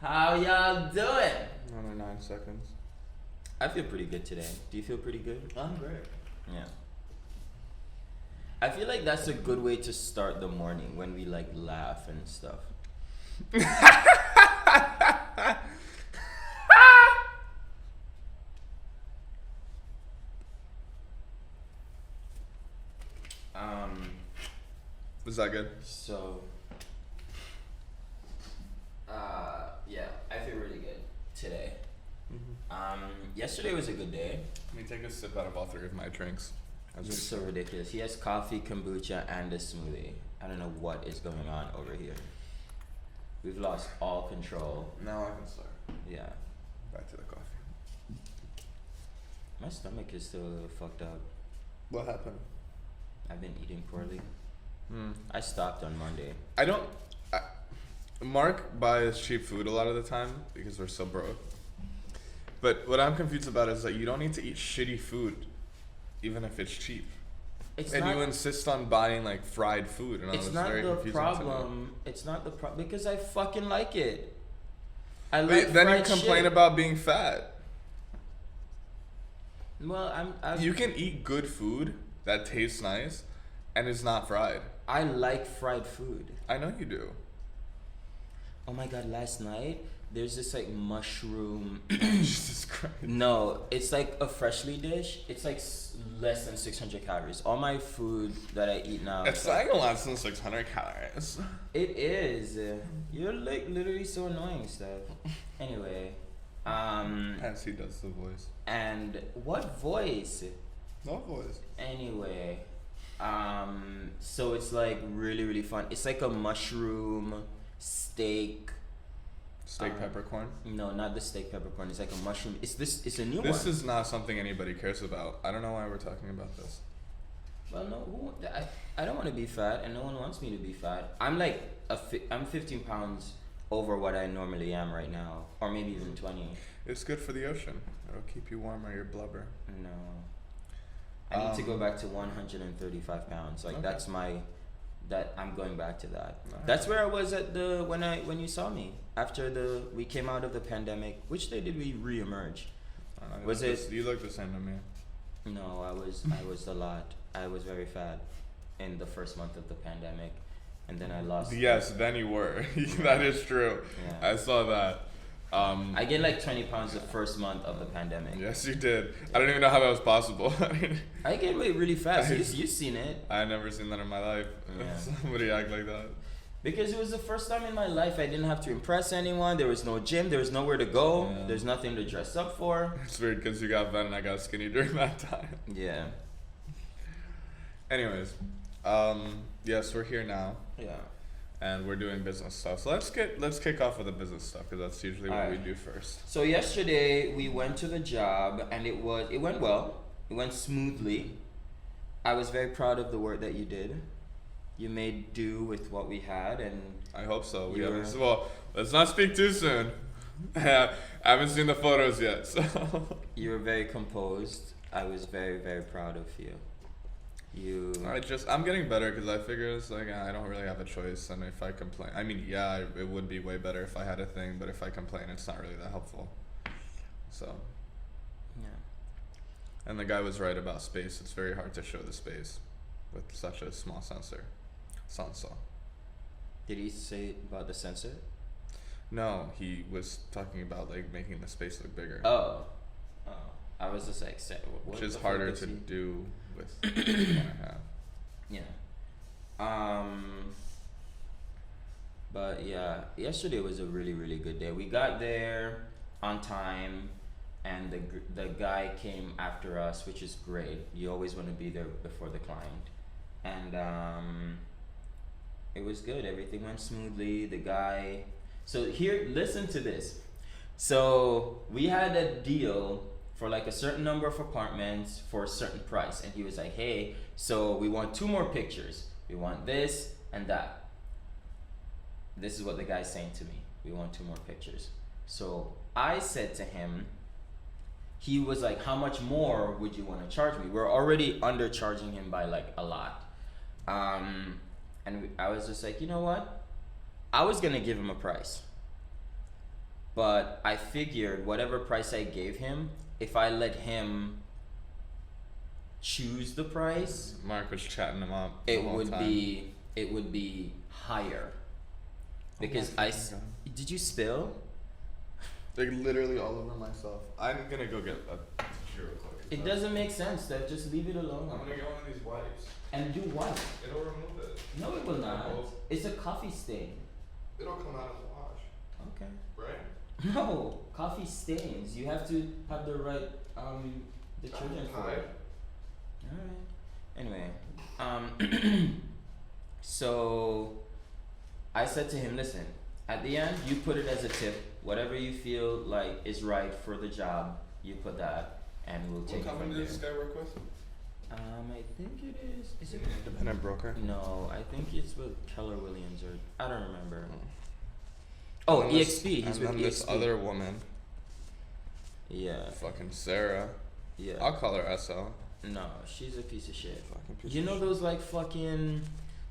How y'all doing? Another 9 seconds. I feel pretty good today. Do you feel pretty good? I'm great. Yeah. I feel like that's a good way to start the morning when we like laugh and stuff. Was that good? So, yeah, I feel really good today. Yesterday was a good day. Let me take a sip out of all 3 of my drinks. It's so ridiculous. He has coffee, kombucha, and a smoothie. I don't know what is going on over here. We've lost all control. Now I can start. Yeah. Back to the coffee. My stomach is still a little fucked up. What happened? I've been eating poorly. I stopped on Monday. Mark buys cheap food a lot of the time because we're so broke. But what I'm confused about is that you don't need to eat shitty food, even if it's cheap. You insist on buying like fried food, and it's not the problem. It's not the problem because I fucking like it. I like then fried you complain shit. about being fat. Well, You can eat good food that tastes nice, and is not fried. I like fried food. I know you do. Oh my god! Last night there's this like mushroom. Jesus Christ. No, it's like a freshly dish. It's like less than 600 calories. All my food that I eat now. It's like less than 600 calories. It is. You're like literally so annoying, Stef. Anyway, As he does the voice. And what voice? No voice. Anyway, so it's like really really fun. It's like a mushroom steak. Steak peppercorn? No, not the steak peppercorn. It's like a mushroom. It's a new one. This is not something anybody cares about. I don't know why we're talking about this. Well, no, I don't want to be fat, and no one wants me to be fat. I'm like I'm 15 pounds over what I normally am right now, or maybe even 20. It's good for the ocean. It'll keep you warm or your blubber. No, I need to go back to 135 pounds. Like Okay. I'm going back to that. Alright. That's where I was at when you saw me after we came out of the pandemic. Which day did we re-emerge? You look the same to me. No, I was a lot. I was very fat in the first month of the pandemic, and then I lost. Yes, then you were. That is true. Yeah. I saw that. I gained like 20 pounds the first month of the pandemic. Yes, you did. I don't even know how that was possible. I gained weight really fast. You've seen it. I never seen that in my life. Yeah. Somebody act like that. Because it was the first time in my life I didn't have to impress anyone. There was no gym. There was nowhere to go. Yeah. There's nothing to dress up for. It's weird because you got fat and I got skinny during that time. Yeah. Anyways, yes, we're here now. Yeah. And we're doing business stuff. So let's kick off with the business stuff because that's usually what we do first. So yesterday we went to the job and it went well. It went smoothly. I was very proud of the work that you did. You made do with what we had, and I hope so. Well, let's not speak too soon. I haven't seen the photos yet. So you were very composed. I was very very proud of you. I'm getting better because I figure it's like I don't really have a choice, and if I complain, I mean, yeah, it would be way better if I had a thing, but if I complain, it's not really that helpful. So, yeah. And the guy was right about space. It's very hard to show the space with such a small sensor. Did he say about the sensor? No, he was talking about like making the space look bigger. Oh. I was just like, which is harder to do with what I have. Yeah. But yeah, yesterday was a really really good day. We got there on time, and the guy came after us, which is great. You always want to be there before the client, and it was good. Everything went smoothly. The guy. So here, listen to this. So we had a deal for like a certain number of apartments for a certain price, and he was like, hey, so we want 2 more pictures. We want this and that. This is what the guy's saying to me. We want 2 more pictures. So I said to him, he was like, how much more would you want to charge me? We're already undercharging him by like a lot. I was just like, you know what? I was gonna give him a price. But I figured whatever price I gave him, if I let him choose the price, Mark was chatting him up. it would be higher. Because did you spill? Like literally all over myself. I'm gonna go get a tissue real quick. It doesn't make sense, Steph. Just leave it alone. I'm gonna get one of these wipes. And do what? It'll remove it. No, it will not. It's a coffee stain. It'll come out in the wash. Okay. Right? No, coffee stains. You have to have the right detergent for it. Alright. Anyway, so I said to him, listen, at the end, you put it as a tip. Whatever you feel like is right for the job, you put that, and we'll take it from there. What company does this guy work with? I think it is. Is it independent broker? No, I think it's with Keller Williams, or I don't remember. Oh, EXP. He's with EXP. This other woman. Yeah. Fucking Sarah. Yeah. I'll call her SL. No, she's a piece of shit. Fucking piece you of know shit. those like fucking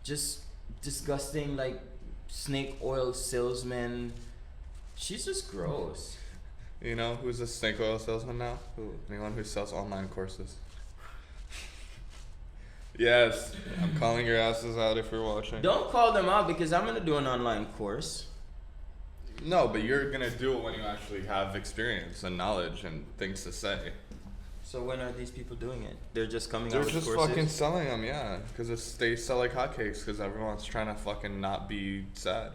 just disgusting like snake oil salesmen. She's just gross. You know who's a snake oil salesman now? Who? Anyone who sells online courses. Yes, I'm calling your asses out if you're watching. Don't call them out because I'm gonna do an online course. No, but you're gonna do it when you actually have experience and knowledge and things to say. So when are these people doing it? They're just coming They're out with just courses? fucking selling them, yeah. Because they sell like hotcakes because everyone's trying to fucking not be sad.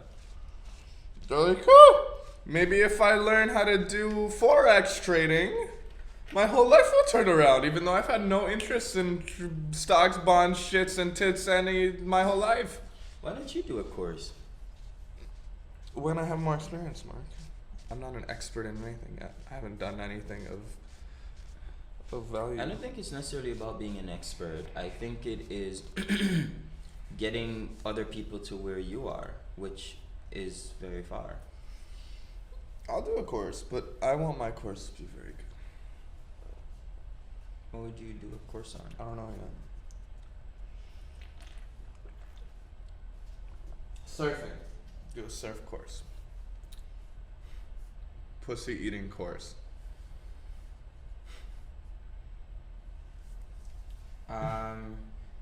They're like, oh, maybe if I learn how to do Forex trading, my whole life will turn around, even though I've had no interest in stocks, bonds, shits, and tits my whole life. Why don't you do a course? When I have more experience, Mark. I'm not an expert in anything yet. I haven't done anything of value. I don't think it's necessarily about being an expert. I think it is getting other people to where you are, which is very far. I'll do a course, but I want my course to be very good. What would you do a course on? I don't know yet. Surfing. Do a surf course. Pussy eating course.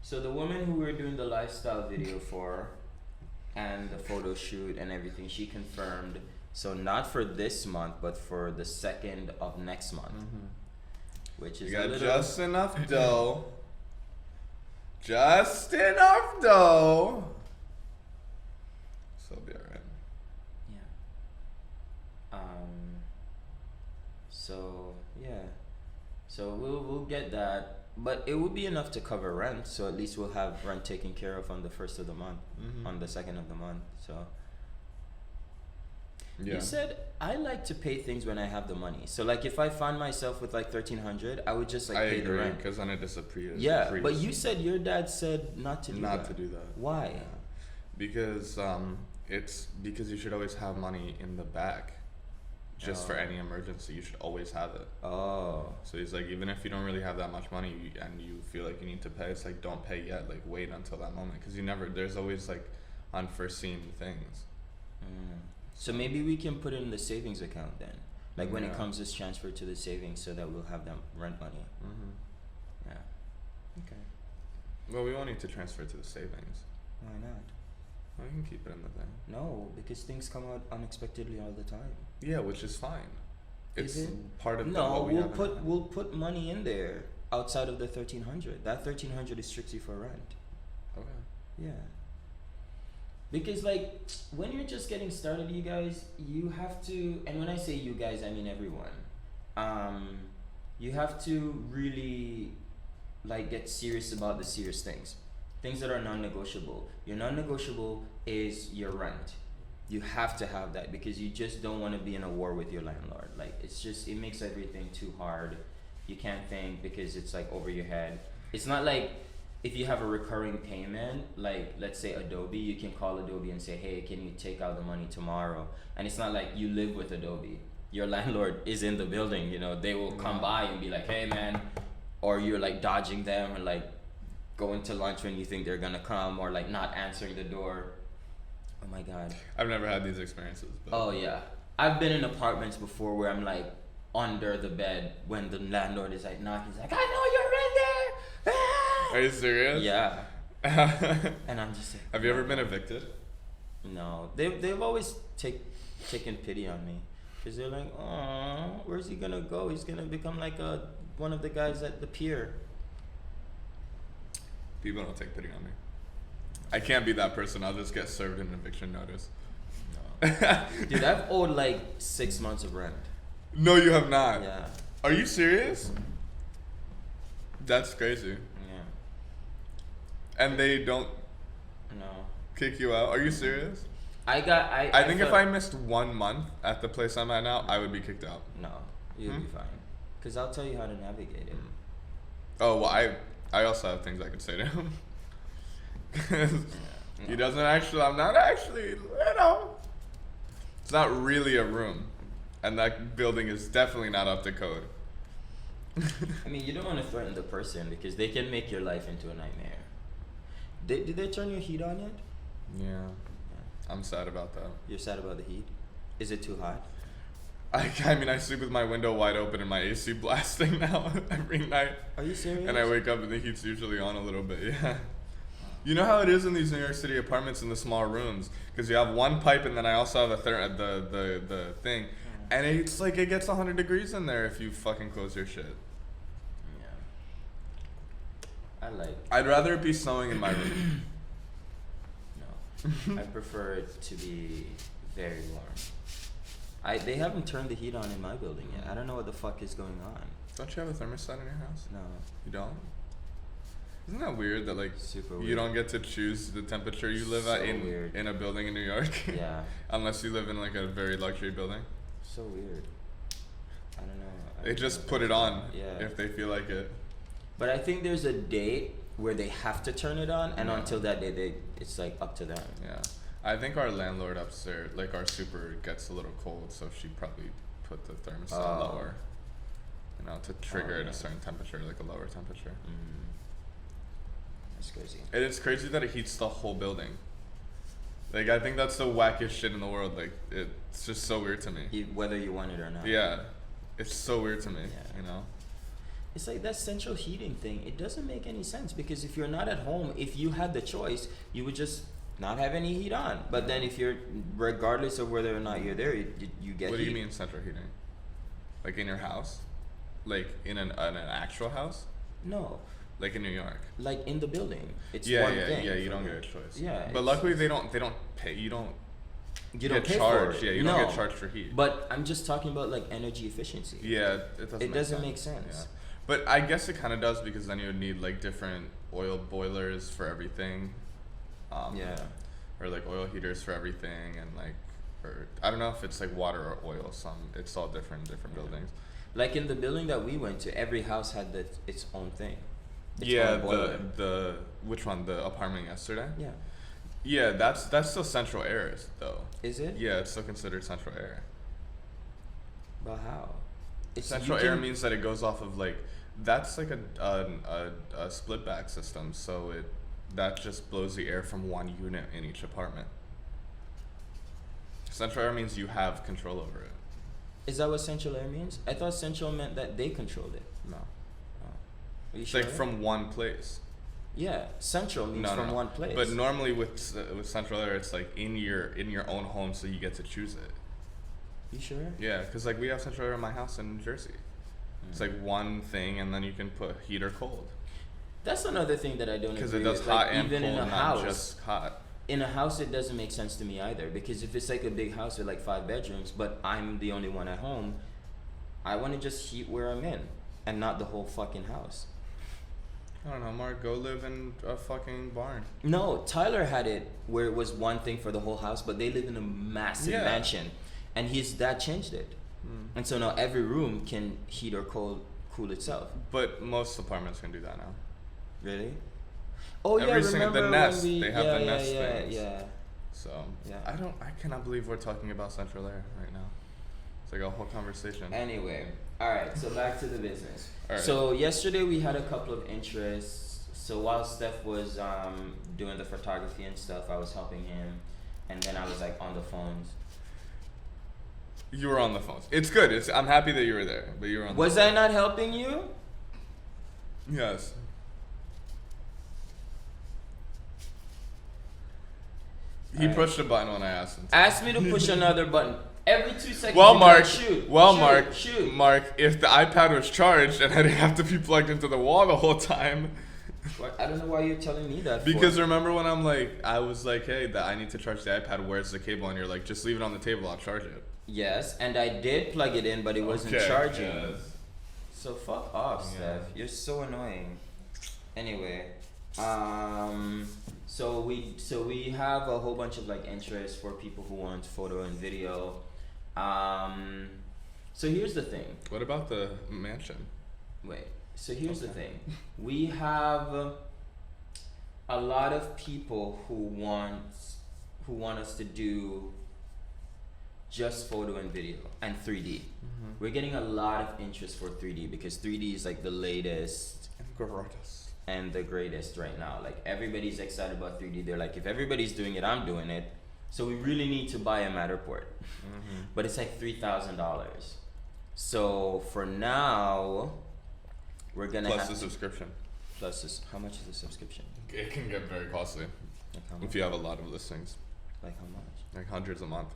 So the woman who we were doing the lifestyle video for and the photo shoot and everything, she confirmed, so not for this month, but for the 2nd of next month. Which is you got just enough dough. Just enough dough. So it'll be alright. Yeah. So yeah. So we'll get that. But it would be enough to cover rent, so at least we'll have rent taken care of on the 1st of the month, on the 2nd of the month. So yeah. You said I like to pay things when I have the money. So like if I find myself with like $1,300, I would just like pay the rent. Because then it disappears. Yeah, but you said your dad said not to do that. Not to do that. Why? Yeah. Because it's because you should always have money in the back. Just for any emergency, you should always have it. Oh. So he's like, even if you don't really have that much money and you feel like you need to pay, it's like, don't pay yet. Like, wait until that moment. Because there's always like unforeseen things. So maybe we can put it in the savings account then. Like when it comes, just transfer to the savings so that we'll have that rent money. Yeah. Okay. Well, we won't need to transfer to the savings. Why not? Well, you can keep it in the thing. No, because things come out unexpectedly all the time. Yeah, which is fine. It's is it? Part of what we'll put money in there outside of the $1,300. That $1,300 is strictly for rent. Okay. Yeah. Because like when you're just getting started, you guys, you have to, and when I say you guys, I mean everyone. You have to really like get serious about the serious things that are non-negotiable. Your non-negotiable is your rent. You have to have that because you just don't want to be in a war with your landlord. Like it makes everything too hard. You can't think because it's like over your head. It's not like if you have a recurring payment, like let's say Adobe, you can call Adobe and say, hey, can you take out the money tomorrow? And it's not like you live with Adobe. Your landlord is in the building, they will come by and be like, hey man, or you're like dodging them or like going to lunch when you think they're gonna come, or like not answering the door. Oh my god. I've never had these experiences. But oh yeah. I've been in apartments before where I'm like under the bed when the landlord is like knocking. He's like, I know you're in there. Ah! Are you serious? Yeah. And I'm just like, have you ever been evicted? No, they've always taken pity on me, because they're like, oh, where's he gonna go? He's gonna become like one of the guys at the pier. People don't take pity on me. I can't be that person. I'll just get served an eviction notice. No. Dude, I've owed like 6 months of rent. No, you have not. Yeah. Are you serious? That's crazy. Yeah. And they don't No. kick you out? Are you serious? I think if I missed 1 month at the place I'm at now, I would be kicked out. No, you'll be fine. Because I'll tell you how to navigate it. Oh, well, I also have things I could say to him. He doesn't actually, I'm not actually, you know. It's not really a room. And that building is definitely not up to code. I mean, you don't want to threaten the person because they can make your life into a nightmare. Did they turn your heat on yet? Yeah. I'm sad about that. You're sad about the heat? Is it too hot? I mean, I sleep with my window wide open and my AC blasting now every night. Are you serious? And I wake up and the heat's usually on a little bit, yeah. You know how it is in these New York City apartments in the small rooms? Because you have one pipe and then I also have the thing. And it's like it gets 100 degrees in there if you fucking close your shit. Yeah. I'd rather it be snowing in my room. No. I prefer it to be very warm. They haven't turned the heat on in my building yet. I don't know what the fuck is going on. Don't you have a thermostat in your house? No. You don't? Isn't that weird that like Super you weird. don't get to choose the temperature you live at in a building in New York? Yeah. Unless you live in like a very luxury building. So weird. I don't know. They just put it on Yeah. if they feel like it. But I think there's a date where they have to turn it on, and until that day, it's like up to them. Yeah. I think our landlord upstairs, like our super, gets a little cold, so she probably put the thermostat lower. You know, to trigger it a certain temperature, like a lower temperature. That's crazy. And it's crazy that it heats the whole building. Like, I think that's the wackiest shit in the world. Like, it's just so weird to me. Whether you want it or not. Yeah. It's so weird to me, Yeah. you know? It's like that central heating thing. It doesn't make any sense, because if you're not at home, if you had the choice, you would just not have any heat on. But then if you're, regardless of whether or not you're there, you get What heat. do you mean central heating? Like in your house? Like in an actual house? No. Like in New York? Like in the building. It's Yeah, one yeah, thing. yeah. You don't get a choice. Yeah. But luckily they don't pay. You don't get pay charged. for it. Yeah, you don't get charged for heat. But I'm just talking about like energy efficiency. Yeah, it doesn't. Make sense. Yeah. But I guess it kind of does, because then you would need like different oil boilers for everything. Yeah. Or like oil heaters for everything, and like, or I don't know if it's like water or oil. It's all different buildings. Like in the building that we went to, every house had its own thing. Its Yeah, own boiler. the which one? The apartment yesterday? Yeah. Yeah, that's still central air though. Is it? Yeah, it's still considered central air. But how? Central air means that it goes off of like, that's like a split back system, so that just blows the air from one unit in each apartment. Central air means you have control over it. Is that what central air means? I thought central meant that they controlled it. No. Are you It's sure? like from one place. Yeah, central means from one place. But normally with central air, it's like in your own home, so you get to choose it. You sure? Yeah, because like we have central air in my house in New Jersey. It's like one thing, and then you can put heat or cold. That's another thing that I don't agree with. Because it does hot and even cold, in a not house, just hot. In a house, it doesn't make sense to me either, because if it's like a big house with like 5 bedrooms, but I'm the only one at home, I want to just heat where I'm in, and not the whole fucking house. I don't know, Mark, go live in a fucking barn. No, Tyler had it where it was one thing for the whole house, but they live in a massive mansion, and his dad changed it. And so now every room can heat or cool itself. But most apartments can do that now. Really? Oh Every yeah, remember the nest, when they have the nest things. Yeah. So Yeah. I cannot believe we're talking about central air right now. It's like a whole conversation. Anyway, all right. So back to the business. All right. So yesterday we had a couple of interests. So while Stef was doing the photography and stuff, I was helping him, and then I was like on the phones. You were on the phone. It's good. I'm happy that you were there, but you were on. Was I not helping you? Yes. He pushed a button when I asked him. Ask me to push another button. Every 2 seconds. Well, Mark. Shoot. Mark. If the iPad was charged and I didn't have to be plugged into the wall the whole time. I don't know why you're telling me that. Because remember when I was like, hey, I need to charge the iPad. Where's the cable? And you're like, just leave it on the table. I'll charge it. Yes, and I did plug it in, but it wasn't charging. Yes. So fuck off, Stef. You're so annoying. Anyway, so we have a whole bunch of like interests for people who want photo and video. So here's the thing. What about the mansion? Wait. So here's the thing. We have a lot of people who want us to do just photo and video and 3D. Mm-hmm. We're getting a lot of interest for 3D because 3D is like the latest and the greatest right now. Like everybody's excited about 3D. They're like, if everybody's doing it, I'm doing it. So we really need to buy a Matterport. Mm-hmm. But it's like $3,000. So for now, we're gonna plus the subscription. How much is the subscription? It can get very costly. Like how much? If you have a lot of listings. Like how much? Like hundreds a month.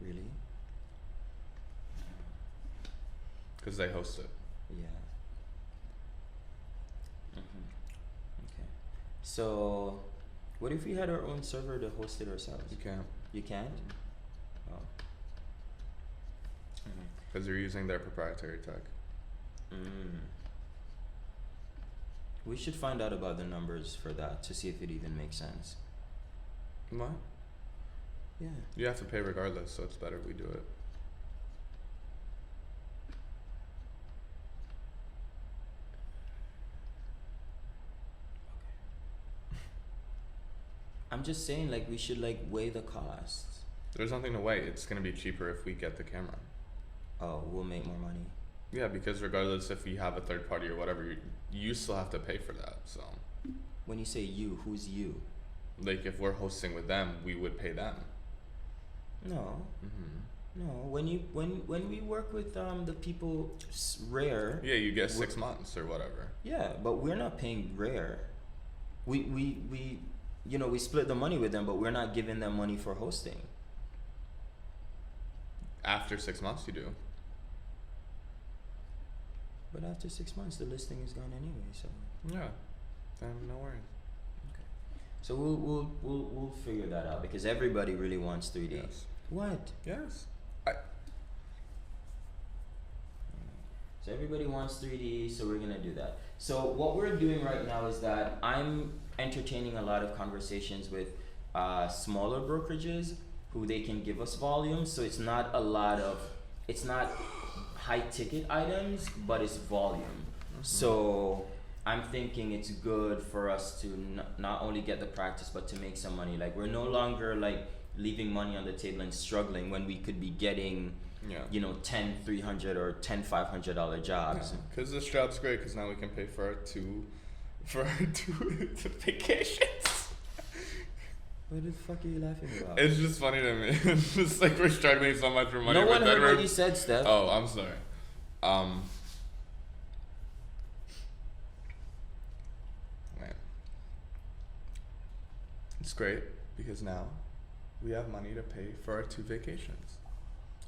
Really? Because they host it. Yeah. Okay. So, what if we had our own server to host it ourselves? You can't. You can't? Oh. Because you're using their proprietary tech. We should find out about the numbers for that to see if it even makes sense. What? Yeah. You have to pay regardless, so it's better we do it. I'm just saying, like, we should like weigh the costs. There's nothing to weigh. It's gonna be cheaper if we get the camera. Oh, we'll make more money. Yeah, because regardless if we have a third party or whatever, you still have to pay for that. So. When you say you, who's you? Like if we're hosting with them, we would pay them. No. No. When we work with the people, Rare. Yeah, you get 6 months or whatever. Yeah, but we're not paying Rare. We we split the money with them, but we're not giving them money for hosting. After 6 months, you do. But after 6 months, the listing is gone anyway. So. Yeah. Then no worries. Okay. So we'll figure that out because everybody really wants 3D. Yes. What? Yes. So everybody wants 3D, so we're gonna do that. So what we're doing right now is that I'm entertaining a lot of conversations with smaller brokerages who they can give us volume. So it's not high ticket items, but it's volume. Mm-hmm. So I'm thinking it's good for us to not only get the practice, but to make some money. Like we're no longer like leaving money on the table and struggling when we could be getting, $10 $300 or $10 $500 jobs. Because this job's great because now we can pay for our two vacations. What the fuck are you laughing about? It's just funny to me. It's just like we're struggling so much for money. No one heard what you said, Stef. Oh, I'm sorry. Man. It's great because now we have money to pay for our 2 vacations.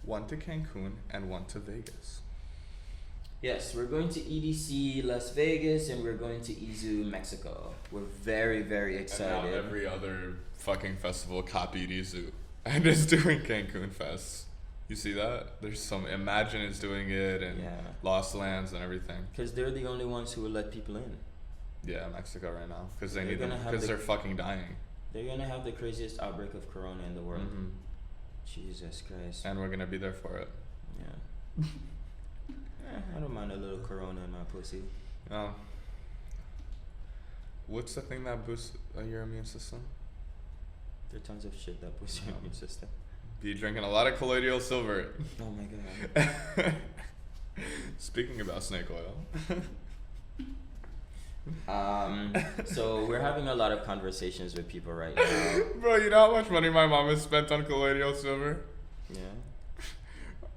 One to Cancun and one to Vegas. Yes, we're going to EDC Las Vegas and we're going to Izu, Mexico. We're very, very excited. And now every other fucking festival copied Izu and is doing Cancun Fest. You see that? There's some Imagine is doing it and Lost Lands and everything. Because they're the only ones who will let people in. Yeah, Mexico right now because they need them because they're fucking dying. They're gonna have the craziest outbreak of corona in the world. Mm-hmm. Jesus Christ. And we're gonna be there for it. Yeah. I don't mind a little corona in my pussy. What's the thing that boosts your immune system? There are tons of shit that boosts your immune system. Be drinking a lot of colloidal silver. Oh my god. Speaking about snake oil. So we're having a lot of conversations with people right now. Bro, you know how much money my mom has spent on colloidal silver? Yeah.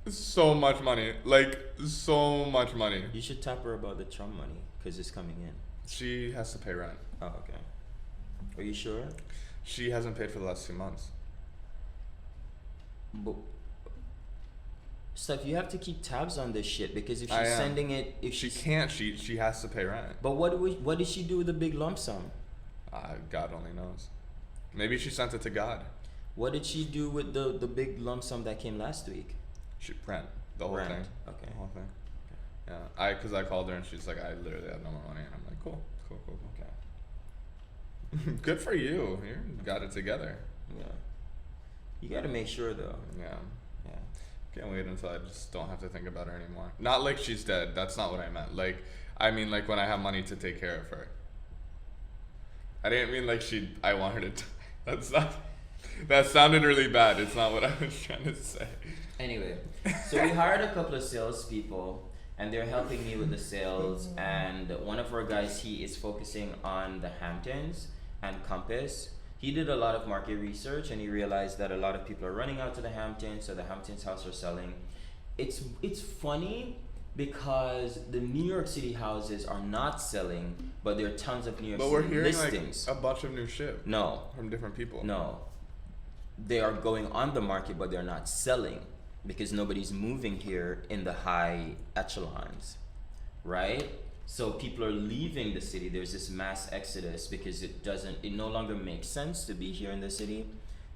so much money. Like, so much money. You should tap her about the Trump money, because it's coming in. She has to pay rent. Oh, okay. Are you sure? She hasn't paid for the last 2 months. But Steph, you have to keep tabs on this shit, because if she's I am. sending it, if She can't. She has to pay rent. But what did she do with the big lump sum? God only knows. Maybe she sent it to God. What did she do with the big lump sum that came last week? She rent the whole Rent. thing. Okay. The whole thing. Yeah. Because I called her and she's like, I literally have no more money, and I'm like, cool. Okay. Good for you. You got it together. Yeah. You got to make sure though. Yeah. Yeah. Can't wait until I just don't have to think about her anymore. Not like she's dead. That's not what I meant. Like, I mean, like when I have money to take care of her. I didn't mean like I want her to die. That's not. That sounded really bad. It's not what I was trying to say. Anyway, so we hired a couple of salespeople, and they're helping me with the sales. And one of our guys, he is focusing on the Hamptons and Compass. He did a lot of market research, and he realized that a lot of people are running out to the Hamptons, so the Hamptons house are selling. It's funny because the New York City houses are not selling, but there are tons of New York But City we're hearing listings. like a bunch of new shit. No, From different people. no. They are going on the market, but they're not selling because nobody's moving here in the high echelons, right? So people are leaving the city. There's this mass exodus because it no longer makes sense to be here in the city.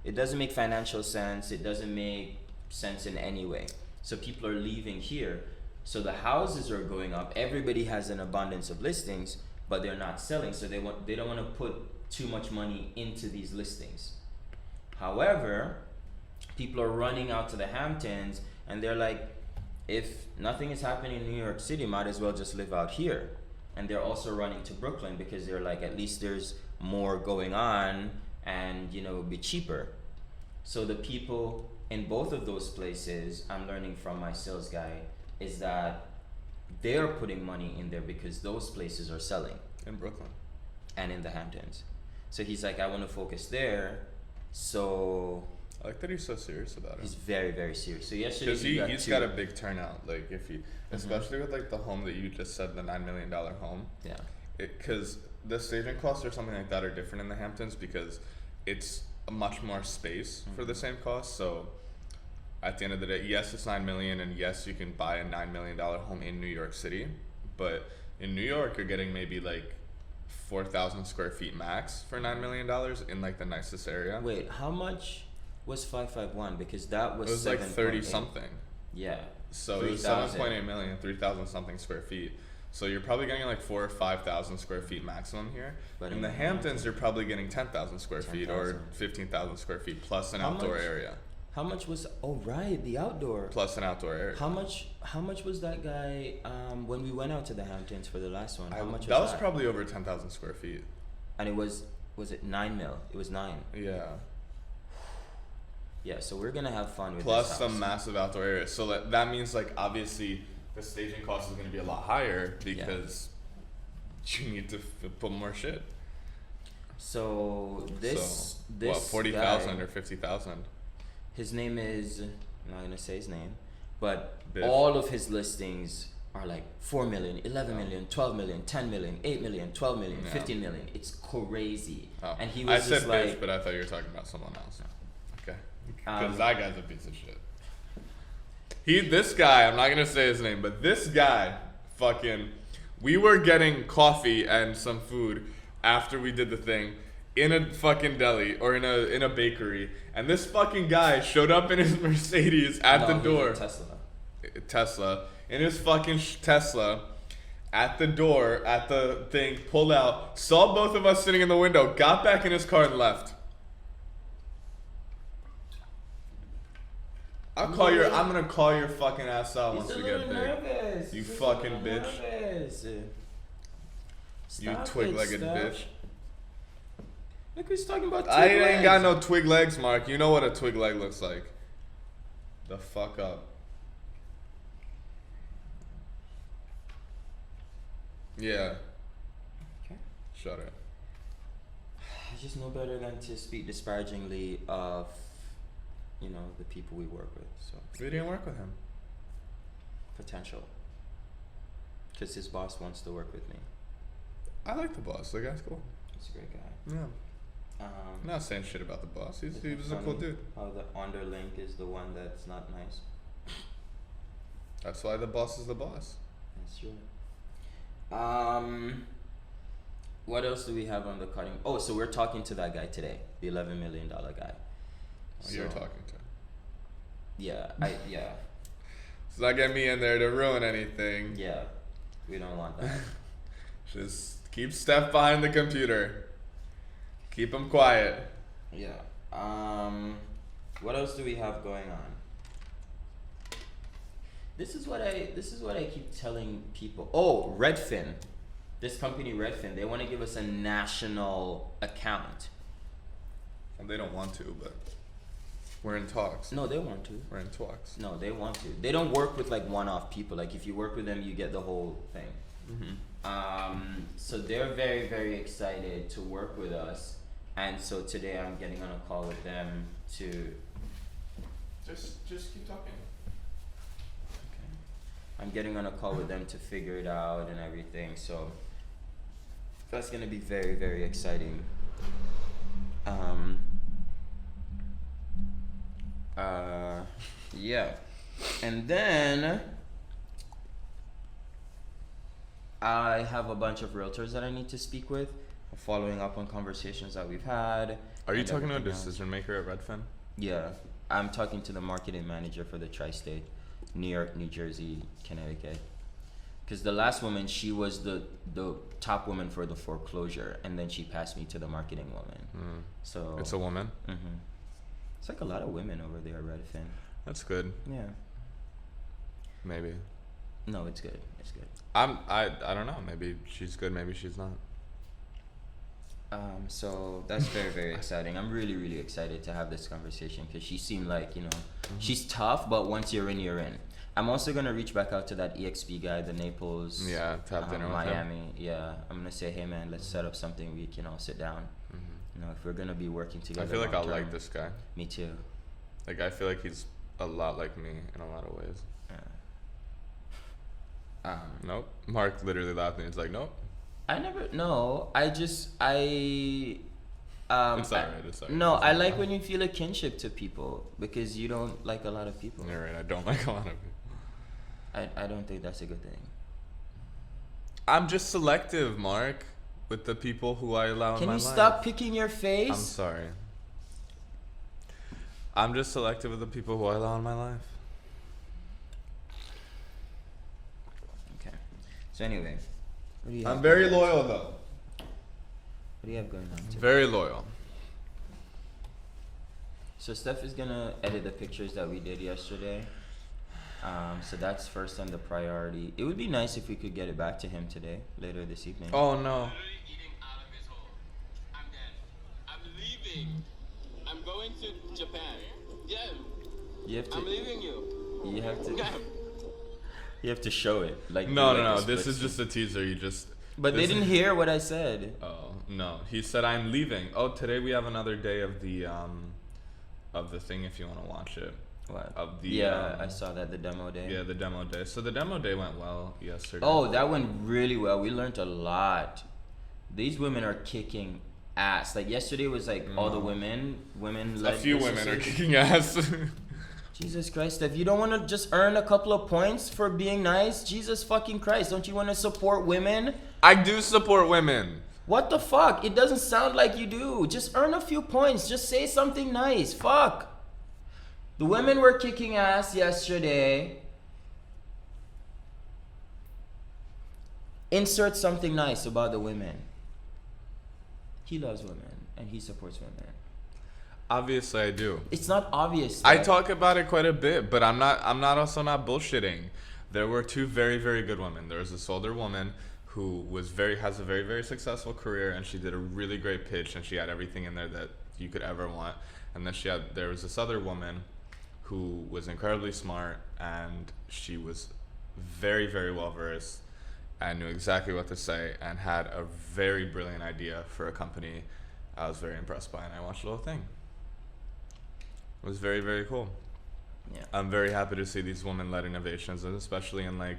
It doesn't make financial sense. It doesn't make sense in any way. So people are leaving here. So the houses are going up. Everybody has an abundance of listings, but they're not selling. So they don't want to put too much money into these listings. However, people are running out to the Hamptons, and they're like, if nothing is happening in New York City, might as well just live out here. And they're also running to Brooklyn because they're like, at least there's more going on, and it'll be cheaper. So the people in both of those places, I'm learning from my sales guy, is that they're putting money in there because those places are selling. In Brooklyn. And in the Hamptons. So he's like, I want to focus there. So I like that he's so serious about it. he's very, very serious. So yesterday Because he's got a big turnout. Like if you, especially with like the home that you just said, the $9 million home. Yeah. Because the staging costs or something like that are different in the Hamptons because it's much more space for the same cost. So at the end of the day, yes, it's $9 million, and yes, you can buy a $9 million home in New York City, but in New York, you're getting maybe like 4,000 square feet max for $9 million in like the nicest area. Wait, how much was 551? Because that was It was like 30 7.8. something. Yeah. So it was 3,000. 7.8 million, 3,000 something square feet. So you're probably getting like 4,000 or 5,000 square feet maximum here. But in the Hamptons, you're probably getting 10,000 square feet or 15,000 square feet plus an outdoor area. How much was? Oh right, the outdoor. Plus an outdoor area. How much was that guy when we went out to the Hamptons for the last one? How much was that? Was probably over 10,000 square feet. And it was it 9 mil? It was 9. Yeah. Yeah, so we're gonna have fun with Plus this house. some massive outdoor area. So that means like obviously the staging cost is going to be a lot higher because you need to put more shit. So this what, 40,000 or 50,000? His name is, I'm not gonna say his name, but Biff. all of his listings are like 4 million, 11 million, 12 million, 10 million, 8 million, 12 million, 15 million. It's crazy. Oh. And he was I just said like, bitch, but I thought you were talking about someone else. Okay. Um, Because that guy's a piece of shit. This guy, I'm not gonna say his name, but this guy, we were getting coffee and some food after we did the thing in a fucking deli or in a bakery, and this fucking guy showed up in his Mercedes at the door. Tesla. In his fucking Tesla, at the door, at the thing, pulled out, saw both of us sitting in the window, got back in his car and left. I'm gonna call your fucking ass out once we get there. Nervous. You fucking bitch. You twig-legged bitch. Look who's talking about twig I legs. ain't got no twig legs, Mark. You know what a twig leg looks like. The fuck up. Yeah. Okay. Shut it. I just know better than to speak disparagingly of, the people we work with. So We didn't work with him. potential. Because his boss wants to work with me. I like the boss. The guy's cool. He's a great guy. Yeah. I'm not saying shit about the boss. He was a cool dude. How the underlink is the one that's not nice. That's why the boss is the boss. That's true. What else do we have on the cutting? Oh, so we're talking to that guy today, the $11 million guy. Oh, you're talking to him. Yeah, yeah. Let's not get me in there to ruin anything. Yeah, we don't want that. Just keep Stef behind the computer. Keep him quiet. Yeah. What else do we have going on? This is what I keep telling people. Oh, Redfin. This company Redfin, they want to give us a national account. Well, they don't want to, but we're in talks. No, they want to. We're in talks. No, they want to. They don't work with like one-off people. Like if you work with them, you get the whole thing. Mm-hmm. So they're very, very excited to work with us. And so today I'm getting on a call with them to... Just keep talking. Okay. I'm getting on a call with them to figure it out and everything. So that's going to be very, very exciting. Yeah. And then I have a bunch of realtors that I need to speak with, following up on conversations that we've had. Are you talking to a decision maker at Redfin? Yeah. I'm talking to the marketing manager for the tri-state, New York, New Jersey, Connecticut. Because the last woman, she was the top woman for the foreclosure, and then she passed me to the marketing woman. So it's a woman? Mm-hmm. It's like a lot of women over there at Redfin. That's good. Yeah. Maybe. No, it's good. It's good. I don't know. Maybe she's good. Maybe she's not. So that's very, very exciting. I'm really, really excited to have this conversation because she seemed like, she's tough, but once you're in, you're in. I'm also gonna reach back out to that EXP guy, the Naples. Yeah, to have dinner with Miami. him. Yeah, I'm gonna say, hey man, let's set up something we can all sit down. If we're gonna be working together. I feel like I'll like this guy. Me too. Like I feel like he's a lot like me in a lot of ways. Nope. Mark literally laughed and he's like, nope. I never. No, I just I. It's alright. It's alright. No, I like when you feel a kinship to people because you don't like a lot of people. You're right. I don't like a lot of people. I don't think that's a good thing. I'm just selective, Mark, with the people who I allow in my life. Can you stop picking your face? I'm sorry. I'm just selective with the people who I allow in my life. Okay. So anyway, what do you I'm very loyal though. What do you have going on? Very loyal. So Steph is gonna edit the pictures that we did yesterday. So that's first on the priority. It would be nice if we could get it back to him today, later this evening. Oh no. I'm dead. I'm leaving. I'm going to Japan. Yeah. I'm leaving you. You have to. You have to show it. Like No. This is just a teaser. But they didn't hear what I said. Oh no. He said I'm leaving. Oh, today we have another day of the thing if you want to watch it. What? Of the I saw that, the demo day. Yeah, the demo day. So the demo day went well yesterday. Oh, that went really well. We learned a lot. These women are kicking ass. Like yesterday was like all the women led. A few women are kicking ass. Jesus Christ, if you don't want to just earn a couple of points for being nice, Jesus fucking Christ, don't you want to support women? I do support women. What the fuck? It doesn't sound like you do. Just earn a few points. Just say something nice. Fuck. The women were kicking ass yesterday. Insert something nice about the women. He loves women and he supports women. Obviously I do. It's not obvious. I talk about it quite a bit, but I'm not also not bullshitting. There were two very, very good women. There was this older woman who has a very, very successful career, and she did a really great pitch, and she had everything in there that you could ever want. And then there was this other woman who was incredibly smart, and she was very, very well versed and knew exactly what to say and had a very brilliant idea for a company I was very impressed by, and I watched the whole thing. It was very, very cool. Yeah. I'm very happy to see these women-led innovations, and especially in like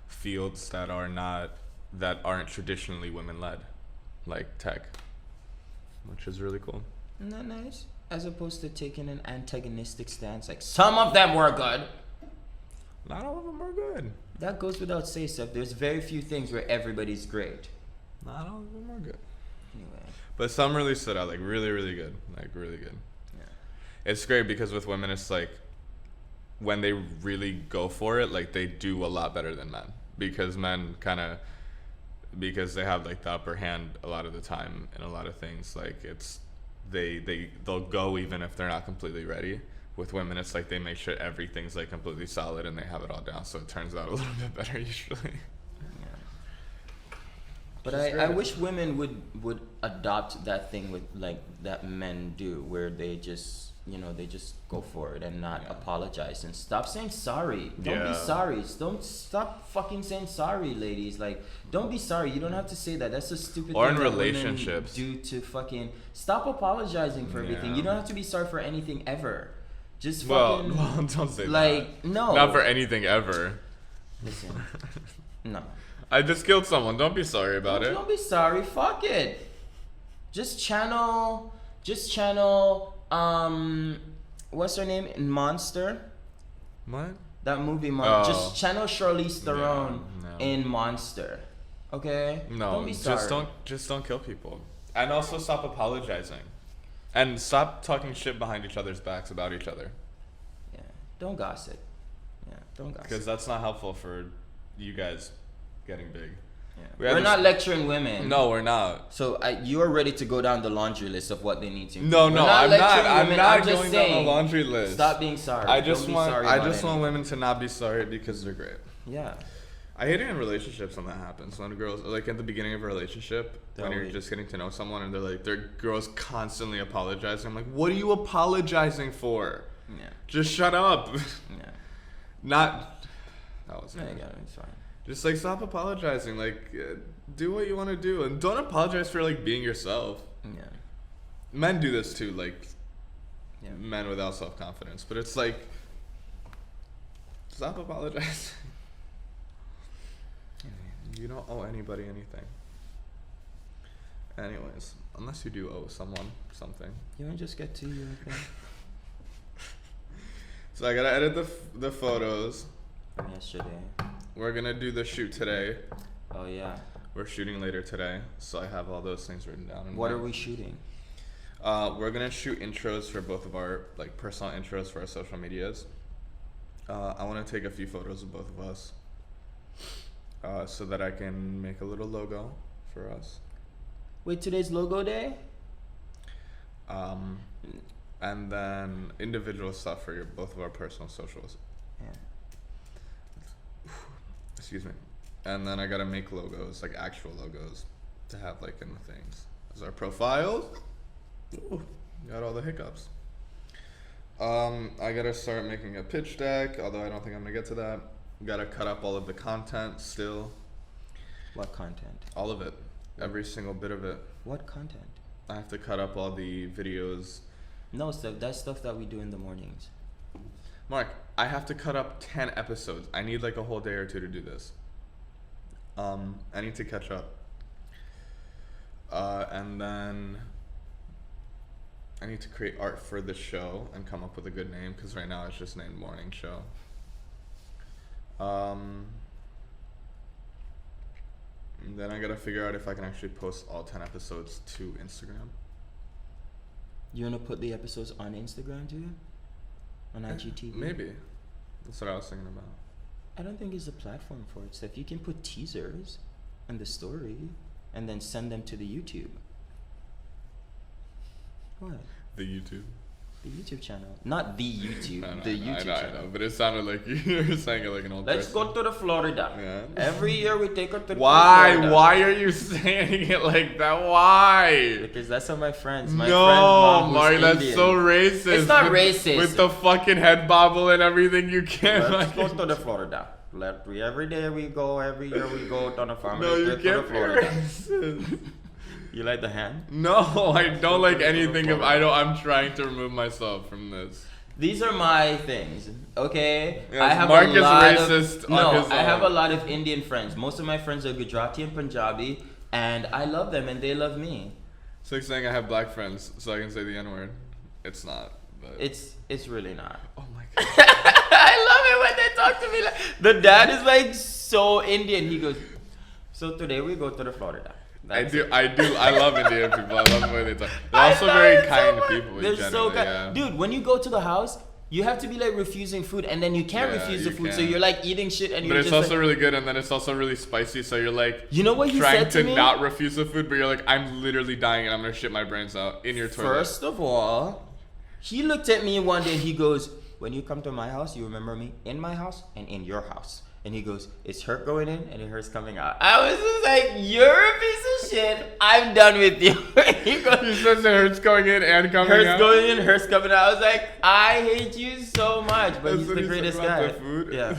fields that aren't traditionally women-led, like tech, which is really cool. Isn't that nice? As opposed to taking an antagonistic stance, like some of them were good. Not all of them are good. That goes without saying, Stef. There's very few things where everybody's great. Not all of them are good. Anyway. But some really stood out, like really, really good. Like really good. Yeah. It's great because with women, it's like when they really go for it, like they do a lot better than men. Because men because they have like the upper hand a lot of the time in a lot of things. Like it's they'll go even if they're not completely ready. With women, it's like they make sure everything's like completely solid and they have it all down, so it turns out a little bit better usually. Yeah. But I wish women would adopt that thing with like that men do, where they just they just go for it and not apologize and stop saying sorry. Don't be sorry. Don't stop fucking saying sorry, ladies. Like, don't be sorry. You don't have to say that. That's a stupid or thing in that relationships women do to fucking stop apologizing for everything. You don't have to be sorry for anything ever. Just fucking well, don't say like that. No. Not for anything ever. Listen. No. I just killed someone. Don't be sorry about it. Don't be sorry. Fuck it. Just channel what's her name in Monster? What? That movie just channel Charlize Theron in Monster. Okay? No, don't be sorry. Just don't kill people. And also stop apologizing. And stop talking shit behind each other's backs about each other. Yeah. Don't gossip. Yeah, don't gossip. Because that's not helpful for you guys getting big. Yeah. We're not lecturing women. No, we're not. So you are ready to go down the laundry list of what they need to. No, I'm not I'm going down the laundry list. Stop being sorry. I just want women to not be sorry because they're great. Yeah. I hate it in relationships when that happens. When girls, like at the beginning of a relationship, when you're just getting to know someone and they're girls constantly apologizing. I'm like, what are you apologizing for? Yeah. Just shut up. Yeah. That was. No, you got it. It's fine. Just like stop apologizing. Like, do what you want to do, and don't apologize for like being yourself. Yeah. Men do this too, like men without self-confidence. But it's like, stop apologizing. You don't owe anybody anything. Anyways, unless you do owe someone something. You want to just get to your thing? So I gotta edit the photos. From yesterday. We're gonna do the shoot today. Oh yeah. We're shooting later today, so I have all those things written down. What are we shooting? We're gonna shoot intros for both of our like personal intros for our social medias. I want to take a few photos of both of us. So that I can make a little logo for us. Wait, today's logo day? And then individual stuff for both of our personal socials. Yeah. Excuse me. And then I gotta make logos, like actual logos, to have like in the things. As our profiles. Ooh, got all the hiccups. I gotta start making a pitch deck, although I don't think I'm gonna get to that. Gotta cut up all of the content still. What content? All of it. Every single bit of it. What content? I have to cut up all the videos. No, Stef, that's stuff that we do in the mornings. Mark, I have to cut up 10 episodes. I need like a whole day or two to do this. I need to catch up. And then I need to create art for the show and come up with a good name, because right now it's just named Morning Show. And then I gotta figure out if I can actually post all 10 episodes to Instagram. You wanna put the episodes on Instagram too? On IGTV? Maybe. That's what I was thinking about. I don't think it's a platform for it, Stef. You can put teasers in the story and then send them to the YouTube. What? The YouTube. The YouTube channel. Not the YouTube. No, the YouTube channel. I know, but it sounded like you were saying it like an old Let's person. go to the Florida. Yeah. Every year we take her to the Why? Florida. Why are you saying it like that? Why? Because that's how my friends. My no, friend's mom who's Mark, that's Indian. so racist. It's not racist. With the fucking head bobble and everything, you can't. Let's go to the Florida. Every day we go. Every year we go on a family No, you trip to can't the be Florida. racist. You like the hand? No, I don't like anything of. I'm trying to remove myself from this. These are my things, okay? Yes, I have Mark a is lot racist of on no. his I have own. a lot of Indian friends. Most of my friends are Gujarati and Punjabi, and I love them and they love me. It's like saying I have black friends, so I can say the N word. It's not. But It's really not. oh my god. I love it when they talk to me like the dad is like so Indian. He goes, so today we go to the Florida. That's it. I love Indian people. I love the way they talk. They're I also love very it so kind much. people. They're Generally, so kind. yeah. Dude, when you go to the house, you have to be like refusing food, and then you can't Yeah, refuse the you food, so can't. you're like eating shit, and But you're it's just also like, really good, and then it's also really spicy. So you're like, you know what he trying said to me? not refuse the food, but you're like, I'm literally dying, and I'm gonna shit my brains out in your toilet. First of all, he looked at me one day. He goes, when you come to my house, you remember me in my house and in your house. And he goes, it's hurt going in and it hurts coming out. I was just like, you're a piece of shit. I'm done with you. He goes, He says it hurts going in and coming hurts out. going in, hurts coming out. I was like, I hate you so much. But That's he's what the he said greatest about guy. the food. Yeah.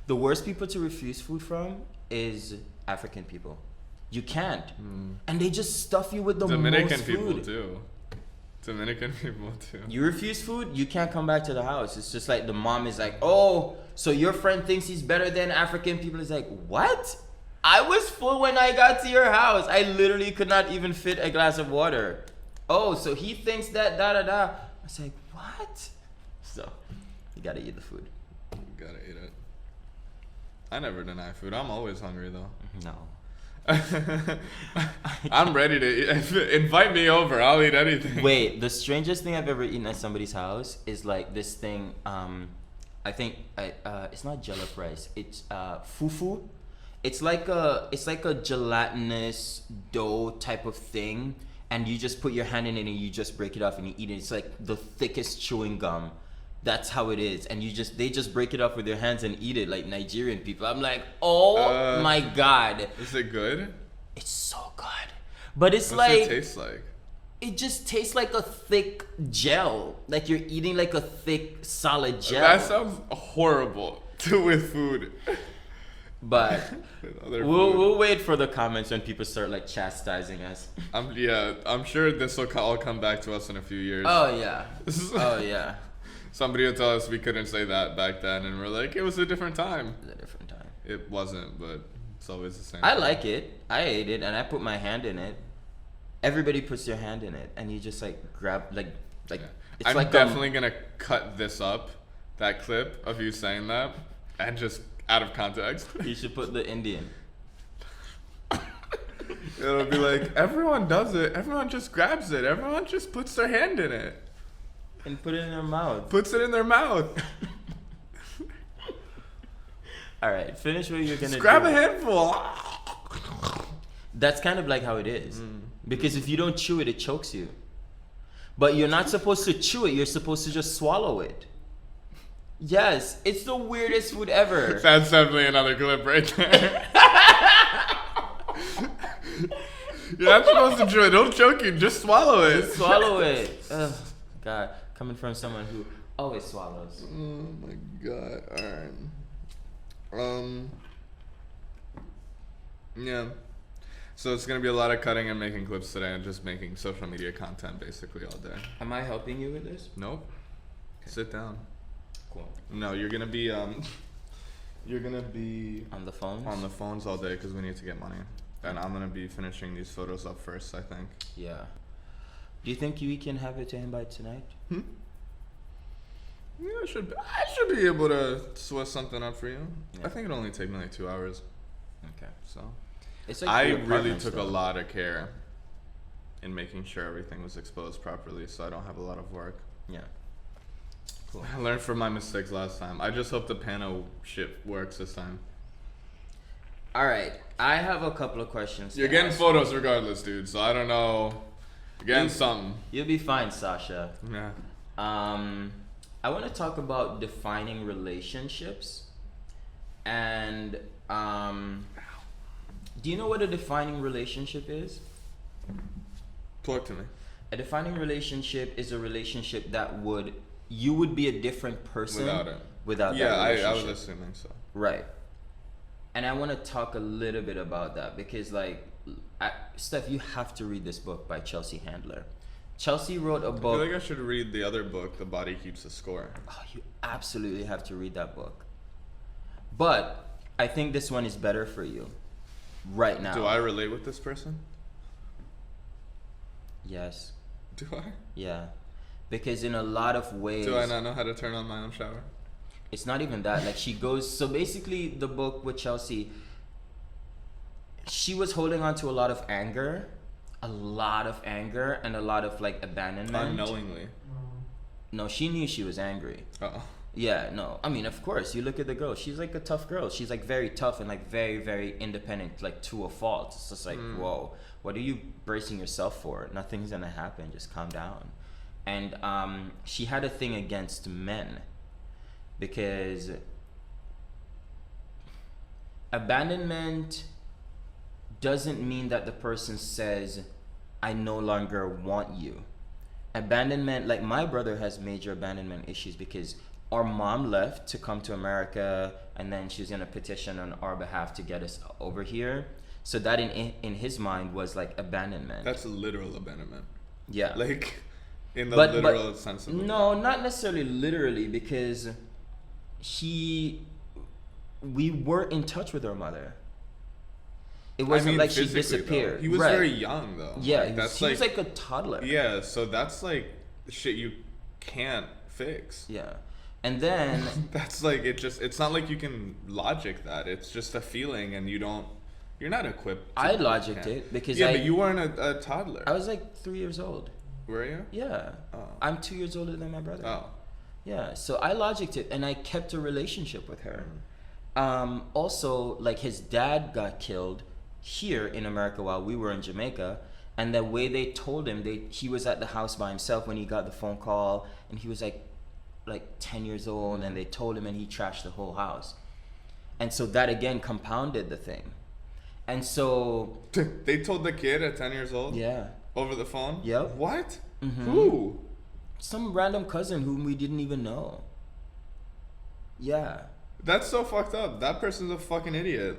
The worst people to refuse food from is African people. You can't. And they just stuff you with the Dominican most people food. too. Dominican people too. You refuse food, you can't come back to the house. It's just like the mom is like, oh, so your friend thinks he's better than African people. Is like, what? I was full when I got to your house. I literally could not even fit a glass of water. Oh, so he thinks that da-da-da. I was like, what? So, you gotta eat the food. Gotta eat it. I never deny food. I'm always hungry though. No. I'm ready to invite me over. I'll eat anything. Wait, the strangest thing I've ever eaten at somebody's house is like this thing. I think it's not jollof rice. It's fufu. It's like a gelatinous dough type of thing, and you just put your hand in it and you just break it off and you eat it. It's like the thickest chewing gum. That's how it is, and they just break it off with their hands and eat it like Nigerian people. I'm like, oh my god, Is it good? it's so good, but it's What's like it taste like? it just tastes like a thick gel, like you're eating like a thick solid gel. That sounds horrible with food. But With other we'll food. wait for the comments when people start like chastising us. I'm sure this will all come back to us in a few years. Oh yeah, oh yeah. Somebody will tell us we couldn't say that back then, and we're like, it was a different time. It's a different time. It wasn't, but it's always the same. I like it. I ate it and I put my hand in it. Everybody puts their hand in it, and you just like grab like. Yeah. It's I'm like definitely gonna cut this up, that clip of you saying that, and just out of context. You should put the Indian. It'll be like, everyone does it. Everyone just grabs it. Everyone just puts their hand in it. And put it in their mouth. Puts it in their mouth. All right, finish what you're gonna Just grab do. a handful. That's kind of like how it is. Because if you don't chew it, it chokes you. But you're not supposed to chew it. You're supposed to just swallow it. Yes, it's the weirdest food ever. That's definitely another clip right there. You're not supposed to chew it. Don't choke it. Just swallow it. Just swallow it. Ugh, God, coming from someone who always swallows. Oh my god. Alright. Yeah. So it's gonna be a lot of cutting and making clips today, and just making social media content basically all day. Am I helping you with this? Nope. Sit down. Cool. No, you're gonna be you're gonna be On the phone? on the phones all day because we need to get money, and I'm gonna be finishing these photos up first, I think. Yeah. Do you think we can have it to him by tonight? Yeah, I should be able to sweat something up for you. Yeah. I think it'll only take me like 2 hours. Okay. So It's like I your really apartment took a stuff. lot of care in making sure everything was exposed properly, so I don't have a lot of work. Yeah. Cool. I learned from my mistakes last time. I just hope the pano shit works this time. All right. I have a couple of questions. You're to getting ask. photos regardless, dude. So I don't know. You're getting You- something. You'll be fine, Sasha. Yeah. I want to talk about defining relationships. And do you know what a defining relationship is? Talk to me. A defining relationship is a relationship that you would be a different person Without it. without Yeah, that I relationship. was assuming so. Right. And I want to talk a little bit about that because, like, Steph, you have to read this book by Chelsea Handler. Chelsea wrote a I book. feel like I should read the other book, The Body Keeps the Score. Oh, you absolutely have to read that book. But I think this one is better for you right now. Do I relate with this person? Yes. Do I? Yeah. Because in a lot of ways... Do I not know how to turn on my own shower? It's not even that. Like, she goes... So basically, the book with Chelsea, she was holding on to a lot of anger, and a lot of, like, abandonment. Unknowingly. No, she knew she was angry. Uh-oh. Yeah, no. I mean, of course, you look at the girl. She's, like, a tough girl. She's, like, very tough and, like, very, very independent, like, to a fault. It's just like, whoa, what are you bracing yourself for? Nothing's gonna happen. Just calm down. And she had a thing against men because abandonment doesn't mean that the person says, I no longer want you. Abandonment, like my brother has major abandonment issues because our mom left to come to America and then she's gonna petition on our behalf to get us over here. So that in his mind was like abandonment. That's literal abandonment. Yeah. Like in the literal sense of it. No, not necessarily literally, because we were in touch with our mother. It wasn't like she disappeared. Though. He was right. very young though. Yeah, like, he was like a toddler. Yeah, so that's like shit you can't fix. Yeah. And then that's like it's not like you can logic that. It's just a feeling and you're not equipped. I logicked it because but you weren't a toddler. I was like 3 years old. Were you? Yeah. Oh. I'm 2 years older than my brother. Oh. Yeah. So I logicked it and I kept a relationship with her. Also, like his dad got killed here in America while we were in Jamaica, and the way they told him, he was at the house by himself when he got the phone call, and he was like 10 years old, and they told him, and he trashed the whole house. And so that again compounded the thing. And so they told the kid at 10 years old? Yeah. Over the phone? Yep. What? Mm-hmm. Who? Some random cousin whom we didn't even know. Yeah. That's so fucked up. That person's a fucking idiot.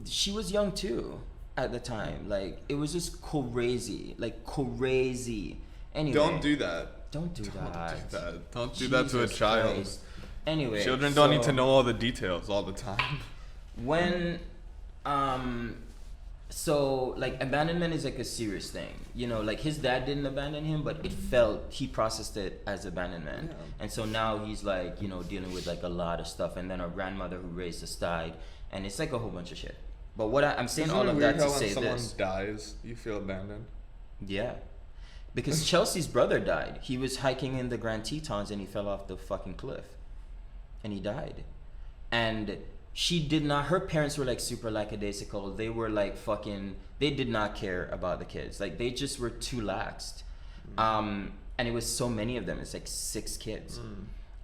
She was young too at the time. Like, it was just crazy. Like, crazy. Anyway. Don't do that. Don't do that. Don't do that to a child. Christ. Anyway. Children don't need to know all the details all the time. When, so, like, abandonment is like a serious thing. You know, like, his dad didn't abandon him, but he processed it as abandonment. Yeah. And so now he's, like, you know, dealing with, like, a lot of stuff. And then our grandmother who raised us died. And it's, like, a whole bunch of shit. But what I'm saying all of that to say this. When someone dies, you feel abandoned? Yeah. Because Chelsea's brother died. He was hiking in the Grand Tetons and he fell off the fucking cliff. And he died. And her parents were like super lackadaisical. They were like they did not care about the kids. Like they just were too laxed. And it was so many of them. It's like 6 kids.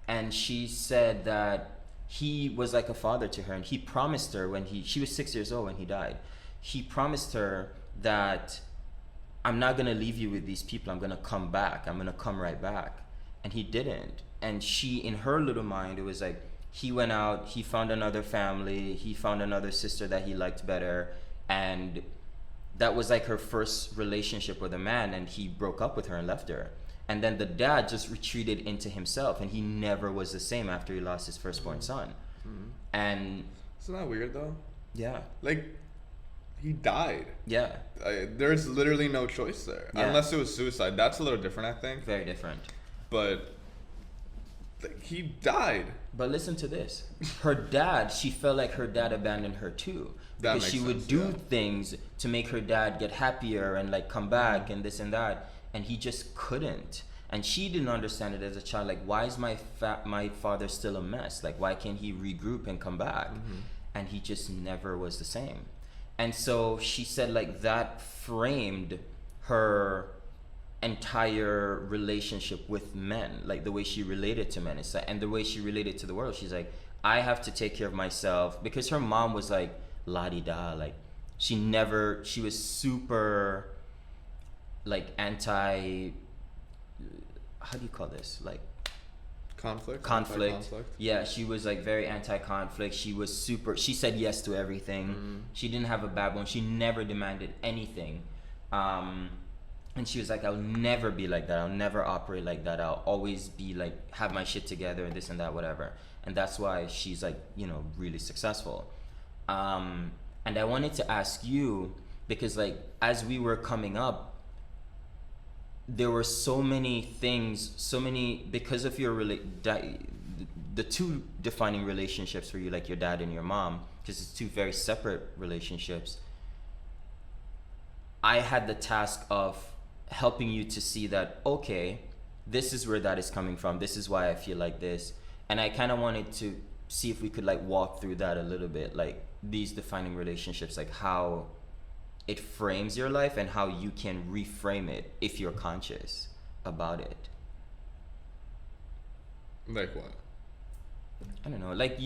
And she said that he was like a father to her, and he promised her she was 6 years old when he died. He promised her that I'm not gonna leave you with these people. I'm gonna come back. I'm gonna come right back. And he didn't. And she, in her little mind, it was like, he went out, he found another family, he found another sister that he liked better, and that was like her first relationship with a man, and he broke up with her and left her. And then the dad just retreated into himself, and he never was the same after he lost his firstborn son. And isn't that weird though? Yeah. Like, he died. Yeah. There's literally no choice there. Yeah. Unless it was suicide. That's a little different, I think. Very different. But he died. But listen to this. She felt like her dad abandoned her too. Because she would do things to make her dad get happier and like come back and this and that. And he just couldn't. And she didn't understand it as a child. Like, why is my father still a mess? Like, why can't he regroup and come back? And he just never was the same. And so she said like that framed her entire relationship with men, like the way she related to men, and the way she related to the world. She's like, I have to take care of myself, because her mom was like la-di-da, like she was super like anti, how do you call this, like conflict. Yeah, she was like very anti-conflict. She said yes to everything. She didn't have a backbone. She never demanded anything. And she was like, I'll never be like that. I'll never operate like that. I'll always be like, have my shit together and this and that, whatever. And that's why she's like, you know, really successful. And I wanted to ask you, because like, as we were coming up, there were so many things, because of your, the two defining relationships for you, like your dad and your mom, because it's two very separate relationships. I had the task of helping you to see that, okay, this is where that is coming from. This is why I feel like this. And I kind of wanted to see if we could like walk through that a little bit, like these defining relationships, like how it frames your life and how you can reframe it if you're conscious about it. Like what? I don't know, like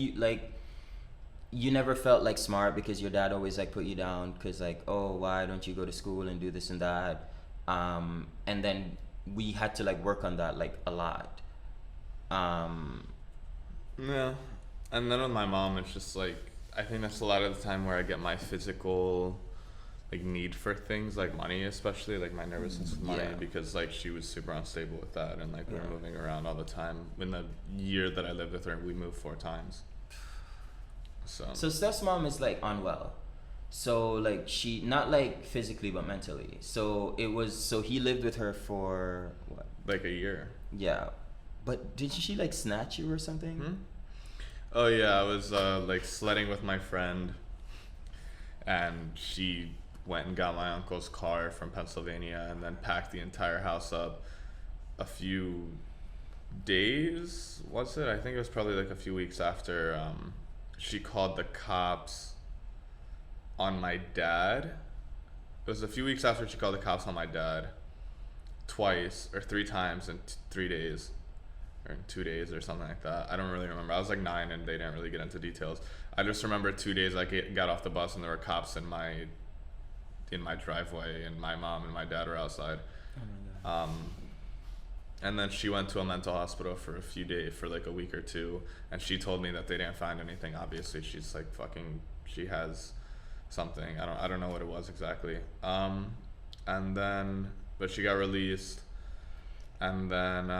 you never felt like smart because your dad always like put you down because like, oh, why don't you go to school and do this and that, and then we had to like work on that like a lot. Yeah, and then with my mom, it's just like, I think that's a lot of the time where I get my physical like need for things, like money, especially like my nervousness with money, because like she was super unstable with that, and like we were moving around all the time. In the year that I lived with her, we moved 4 times. So Steph's mom is like unwell, so like she, not like physically but mentally, so he lived with her for what, like a year. Yeah, but did she like snatch you or something? Oh yeah, I was like sledding with my friend, and she went and got my uncle's car from Pennsylvania and then packed the entire house up. A few days, what's it? I think it was probably like a few weeks after she called the cops on my dad. It was a few weeks after she called the cops on my dad twice or 3 times in 3 days, or in 2 days or something like that. I don't really remember. I was like 9 and they didn't really get into details. I just remember 2 days I got off the bus and there were cops in my driveway, and my mom and my dad were outside. Oh my God. And then she went to a mental hospital for a few days, for like a week or 2, and she told me that they didn't find anything. Obviously, she's like she has something. I don't know what it was exactly. And then, but she got released, and then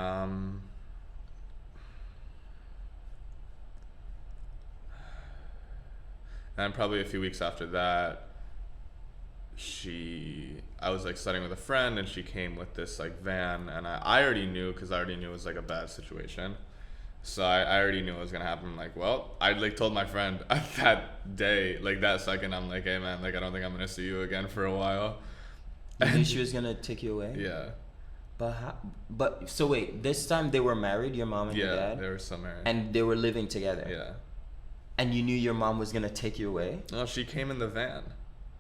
and probably a few weeks after that, I was like studying with a friend, and she came with this like van, and I already knew, because I already knew it was like a bad situation, so I already knew it was gonna happen. Like, well, I like told my friend that day, like that second, I'm like, hey man, like I don't think I'm gonna see you again for a while. You knew she was gonna take you away? Yeah. But so wait, this time they were married, your mom and your dad? Yeah, they were still married. And they were living together? Yeah. And you knew your mom was gonna take you away? No, she came in the van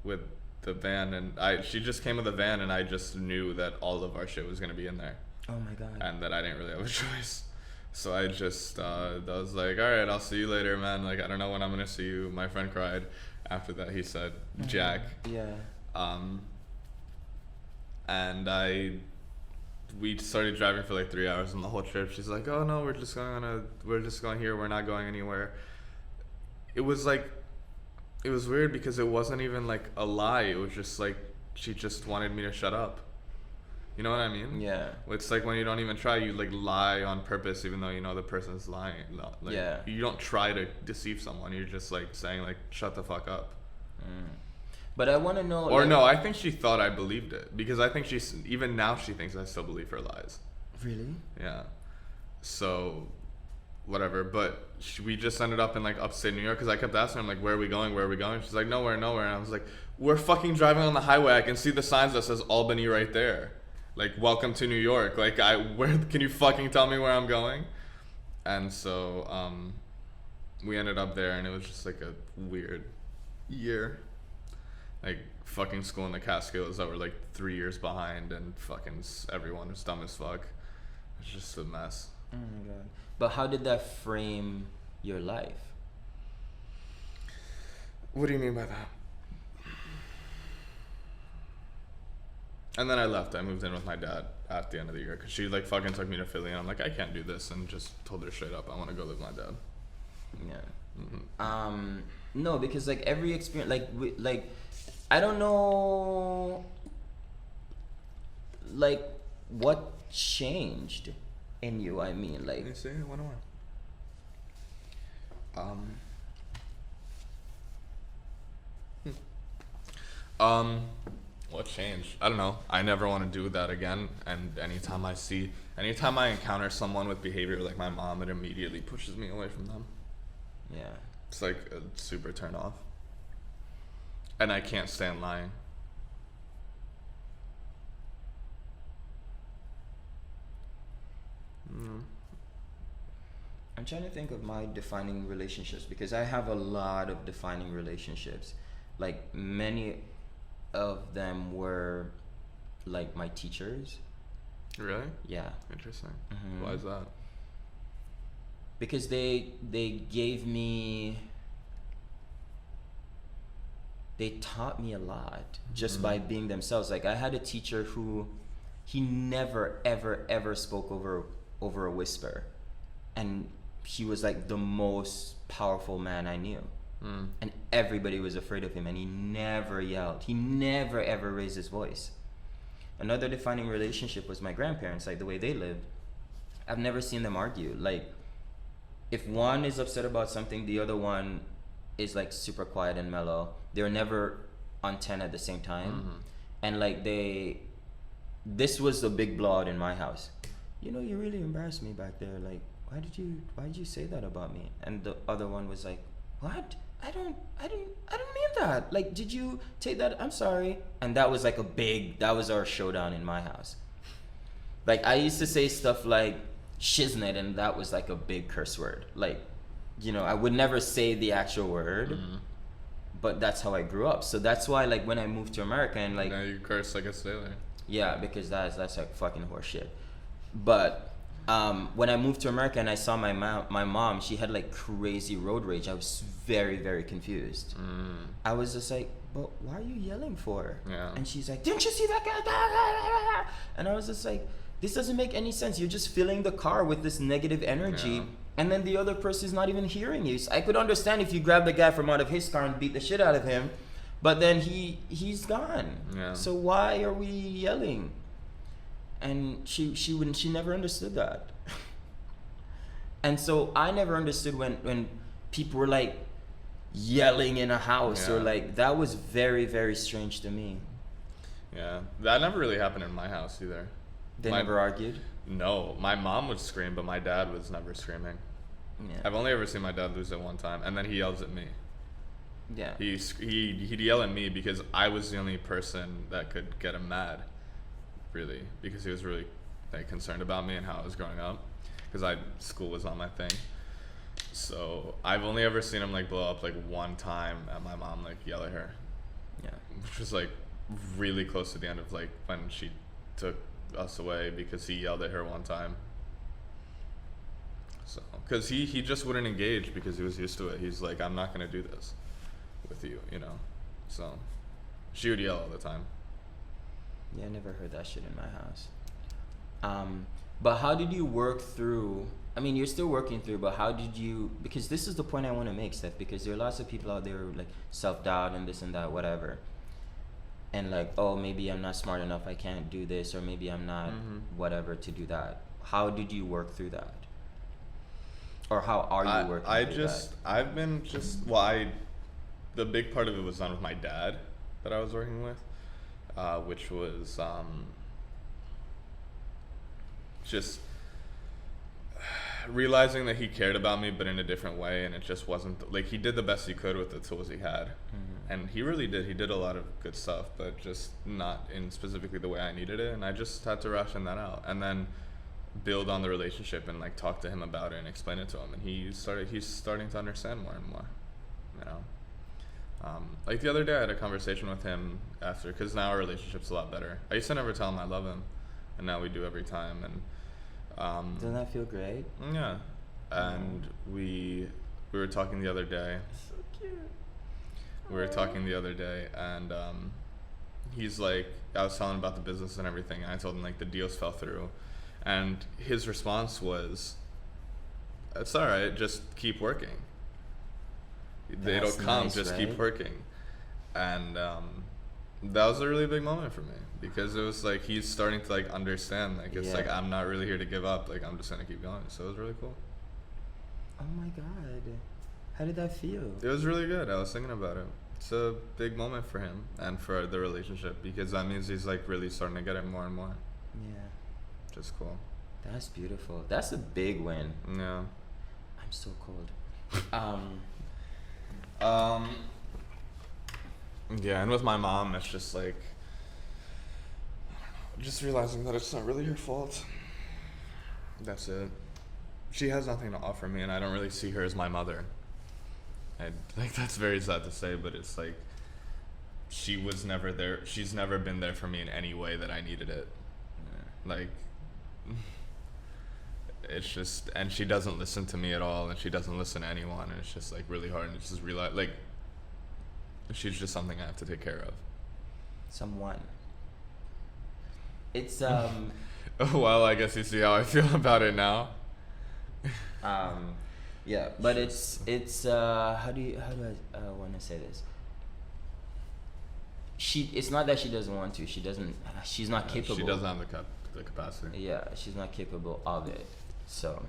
with the van, and she just came with the van, and I just knew that all of our shit was gonna be in there. Oh my God. And that I didn't really have a choice. So I just I was like, all right, I'll see you later, man. Like, I don't know when I'm gonna see you. My friend cried. After that, he said, Jack. Yeah. And we started driving for like 3 hours on the whole trip. She's like, oh no, we're just going here. We're not going anywhere. It was weird because it wasn't even like a lie. It was just like, she just wanted me to shut up. You know what I mean? Yeah. It's like when you don't even try, you like lie on purpose, even though you know the person's lying. Like, yeah. You don't try to deceive someone. You're just like saying like, shut the fuck up. But I want to know. Or like, no, I think she thought I believed it, because I think even now she thinks I still believe her lies. Really? Yeah. So, whatever. But we just ended up in like upstate New York, because I kept asking her, like, where are we going? Where are we going? She's like, nowhere. And I was like, we're fucking driving on the highway. I can see the signs that says Albany right there. Like, welcome to New York. Like, where can you fucking tell me where I'm going? And so, we ended up there, and it was just like a weird year. Like, fucking school in the Catskills that were like 3 years behind, and fucking everyone was dumb as fuck. It's just a mess. Oh my God. But how did that frame your life? What do you mean by that? And then I left. I moved in with my dad at the end of the year, because she like fucking took me to Philly, and I'm like, I can't do this, and just told her straight up, I want to go live with my dad. Yeah. Mm-hmm. No, because like every experience, like I don't know, like, what changed in you? I mean, like. Let me see. What do I? What changed? I don't know. I never want to do that again. And anytime I encounter someone with behavior like my mom, it immediately pushes me away from them. Yeah. It's like a super turn off. And I can't stand lying. I'm trying to think of my defining relationships, because I have a lot of defining relationships. Like, many of them were like my teachers. Really? Yeah. Interesting. Mhm. Why is that? Because they gave me, they taught me a lot just by being themselves. Like, I had a teacher who, he never ever spoke over a whisper, and he was like the most powerful man I knew. And everybody was afraid of him, and he never yelled. He never ever raised his voice. Another defining relationship was my grandparents, like the way they lived. I've never seen them argue. Like, if one is upset about something, the other one is like super quiet and mellow. They're never on 10 at the same time. And like, this was a big blowout in my house. You know, you really embarrassed me back there. Like, why did you say that about me? And the other one was like, what? I didn't mean that. Like, did you take that? I'm sorry. And that was like that was our showdown in my house. Like, I used to say stuff like shiznit, and that was like a big curse word. Like, you know, I would never say the actual word, but that's how I grew up. So that's why, like, when I moved to America and like. Now you curse like a sailor. Yeah, because that's like fucking horseshit. But when I moved to America and I saw my mom, she had like crazy road rage. I was very, very confused. I was just like, but why are you yelling for? Yeah. And she's like, didn't you see that guy? And I was just like, this doesn't make any sense. You're just filling the car with this negative energy, and then the other person's not even hearing you. So I could understand if you grabbed the guy from out of his car and beat the shit out of him, but then he's gone. Yeah. So why are we yelling? And she never understood that. And so I never understood when people were like yelling in a house, or like, that was very, very strange to me. Yeah, that never really happened in my house either. They never argued? No, my mom would scream, but my dad was never screaming. Yeah. I've only ever seen my dad lose it one time, and then he yells at me. Yeah. He'd yell at me because I was the only person that could get him mad, really, because he was really like concerned about me and how I was growing up, because school was not my thing. So I've only ever seen him like blow up like one time at my mom, like yell at her. Yeah. Which was like really close to the end of like when she took us away, because he yelled at her one time. So, because he just wouldn't engage because he was used to it. He's like, I'm not gonna do this with you, you know. So she would yell all the time. Yeah, I never heard that shit in my house. But how did you work through, I mean, you're still working through, but how did you, because this is the point I want to make, Stef, because there are lots of people out there who like self-doubt and this and that, whatever. And like, oh, maybe I'm not smart enough, I can't do this, or maybe I'm not whatever to do that. How did you work through that? Or how are you working through that? The big part of it was done with my dad that I was working with, which was just realizing that he cared about me, but in a different way, and it just wasn't like, he did the best he could with the tools he had, and he really did. He did a lot of good stuff, but just not in specifically the way I needed it, and I just had to ration that out, and then build on the relationship and like talk to him about it and explain it to him, and he's starting to understand more and more, you know. Like the other day I had a conversation with him after, because now our relationship's a lot better. I used to never tell him I love him, and now we do every time. And doesn't that feel great? Yeah. And we were talking the other day. So cute. We were talking the other day, and he's like, I was telling him about the business and everything, and I told him like the deals fell through, and his response was, "It's all right, just keep working. It'll come, nice, just right? keep working." And that was a really big moment for me because it was like he's starting to like understand. Like it's like I'm not really here to give up. Like I'm just gonna keep going. So it was really cool. Oh my god, how did that feel? It was really good. I was thinking about it. It's a big moment for him and for the relationship because that means he's like really starting to get it more and more. Yeah. Just cool. That's beautiful. That's a big win. Yeah. I'm so cold. Yeah, and with my mom, it's just like, I don't know, just realizing that it's not really her fault. That's it. She has nothing to offer me, and I don't really see her as my mother. I like that's very sad to say, but it's like she was never there. She's never been there for me in any way that I needed it. Like it's just, and she doesn't listen to me at all, and she doesn't listen to anyone, and it's just like really hard. And it's just realize like she's just something I have to take care of. Someone. It's Well, I guess you see how I feel about it now. Yeah, but it's how do I want to say this? It's not that she doesn't want to. She's not capable. She doesn't have the capacity. Yeah, she's not capable of it. So.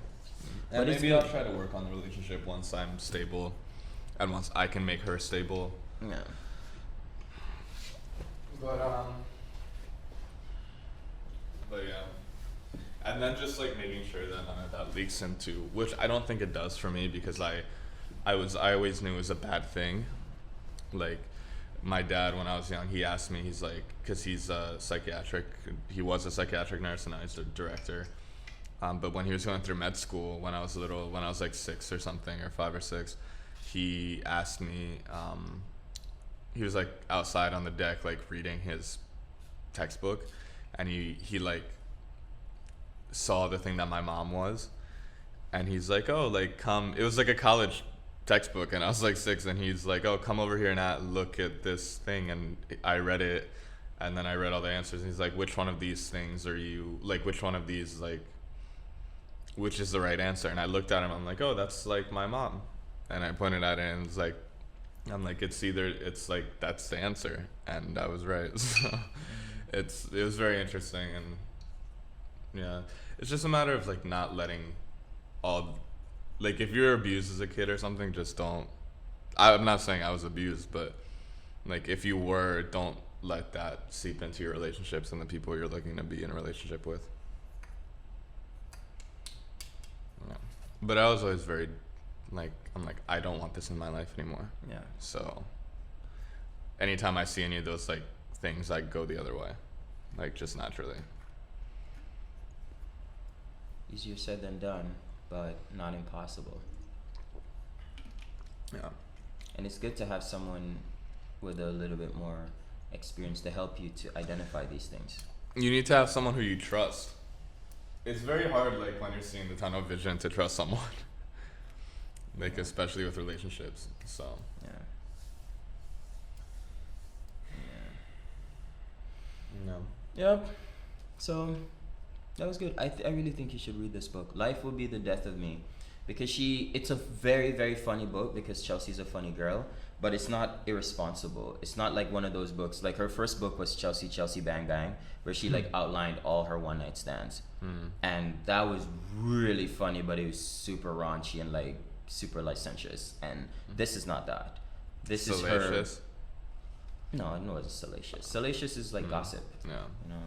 And but maybe I'll try to work on the relationship once I'm stable, and once I can make her stable. Yeah. But yeah. And then just like making sure that none of that leaks into, which I don't think it does for me because I always knew it was a bad thing. Like my dad, when I was young, he asked me, he's like, cause he was a psychiatric nurse and now he's a director. But when he was going through med school, when I was like 6 or something, or 5 or 6, he asked me, he was like outside on the deck, like reading his textbook, and he like saw the thing that my mom was, and he's like, oh, like come, it was like a college textbook, and I was like 6, and he's like, oh, come over here and look at this thing, and I read it, and then I read all the answers, and he's like, which one of these things are you, like, which one of these, like, which is the right answer? And I looked at him, I'm like, oh, that's like my mom, and I pointed at it, and it's like, I'm like, it's like, that's the answer, and I was right. So it was very interesting, and yeah, it's just a matter of like not letting like if you're abused as a kid or something, just don't. I'm not saying I was abused, but like if you were, don't let that seep into your relationships and the people you're looking to be in a relationship with. Yeah. But I was always very like, I'm like, I don't want this in my life anymore. Yeah. So anytime I see any of those like things, I go the other way, like just naturally. Easier said than done, but not impossible. Yeah. And it's good to have someone with a little bit more experience to help you to identify these things. You need to have someone who you trust. It's very hard, like when you're seeing the tunnel vision, to trust someone. Like especially with relationships. So. Yeah. No. Yep. So that was good. I really think you should read this book. Life Will Be the Death of Me, because it's a very, very funny book because Chelsea's a funny girl, but it's not irresponsible. It's not like one of those books. Like her first book was Chelsea Bang Bang, where she like outlined all her one night stands, and that was really funny, but it was super raunchy and like super licentious. And this is not that. This Salacious? is her. No, it wasn't salacious. Salacious is like gossip. Yeah. You know,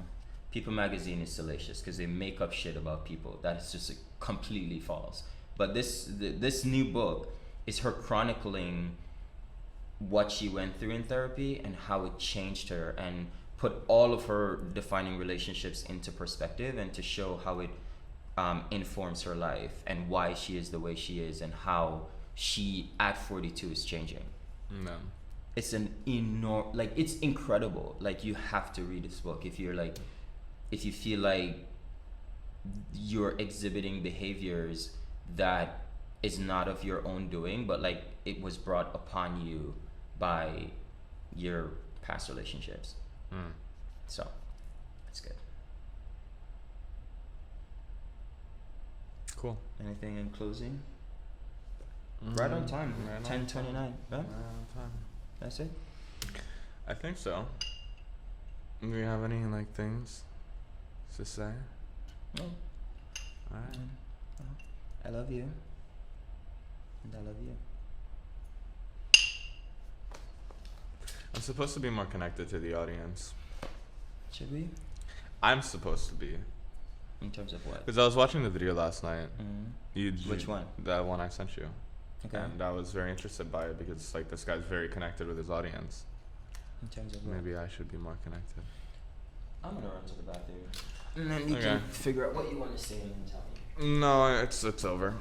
People Magazine is salacious because they make up shit about people. That is just completely false. But this new book is her chronicling what she went through in therapy and how it changed her, and put all of her defining relationships into perspective, and to show how it informs her life and why she is the way she is, and how she at 42 is changing. No. It's it's incredible. Like, you have to read this book if you feel like you're exhibiting behaviors that is not of your own doing, but like it was brought upon you by your past relationships. So it's good. Cool. Anything in closing? Right on time. 10:29. Right? Right on time. That's it. I think so. Do we have any like things to say? No. Alright. I love you. And I love you. I'm supposed to be more connected to the audience. Should we? I'm supposed to be. In terms of what? Because I was watching the video last night. Mm-hmm. Which one? That one I sent you. Okay. And I was very interested by it because like this guy's very connected with his audience. In terms of what? Maybe I should be more connected. I'm gonna run to the bathroom. And then you Okay. can figure out what you want to say and then tell me. No, it's over.